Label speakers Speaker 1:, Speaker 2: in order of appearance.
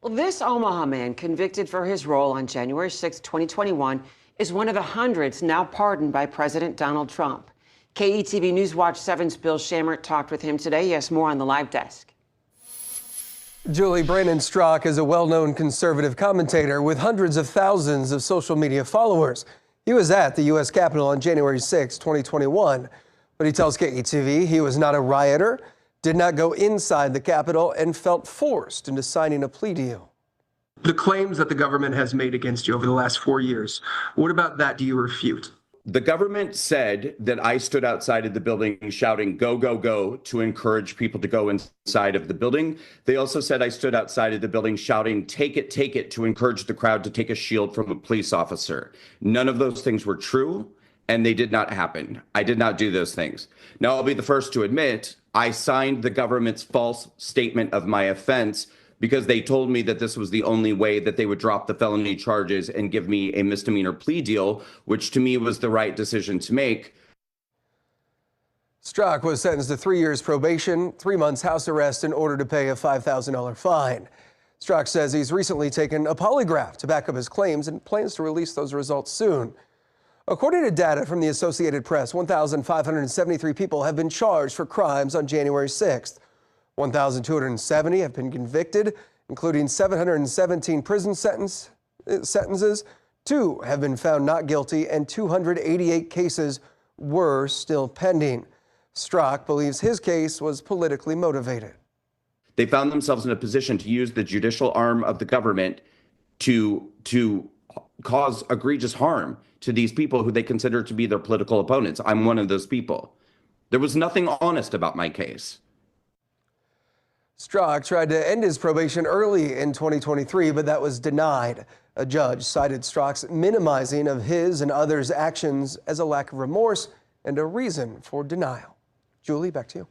Speaker 1: Well, this Omaha man convicted for his role on January 6, 2021, is one of the hundreds now pardoned by President Donald Trump. KETV News Watch 7's Bill Shammert talked with him today. He has more on the live desk.
Speaker 2: Julie, Brandon Straka is a well-known conservative commentator with hundreds of thousands of social media followers. He was at the U.S. Capitol on January 6, 2021, but he tells KETV he was not a rioter, did not go inside the Capitol, and felt forced into signing a plea deal.
Speaker 3: The claims that the government has made against you over the last 4 years, what about that do you refute?
Speaker 4: The government said that I stood outside of the building shouting, "Go, go, go," to encourage people to go inside of the building. They also said I stood outside of the building shouting, take it," to encourage the crowd to take a shield from a police officer. None of those things were true, and they did not happen. I did not do those things. Now, I'll be the first to admit, I signed the government's false statement of my offense because they told me that this was the only way that they would drop the felony charges and give me a misdemeanor plea deal, which to me was the right decision to make.
Speaker 2: Strzok was sentenced to 3 years probation, 3 months house arrest in order to pay a $5,000 fine. Strzok says he's recently taken a polygraph to back up his claims and plans to release those results soon. According to data from the Associated Press, 1,573 people have been charged for crimes on January 6th. 1,270 have been convicted, including 717 prison sentences. 2 have been found not guilty, and 288 cases were still pending. Strzok believes his case was politically motivated.
Speaker 4: They found themselves in a position to use the judicial arm of the government to cause egregious harm to these people who they consider to be their political opponents. I'm one of those people. There was nothing honest about my case.
Speaker 2: Strzok tried to end his probation early in 2023, but that was denied. A judge cited Strzok's minimizing of his and others' actions as a lack of remorse and a reason for denial. Julie, back to you.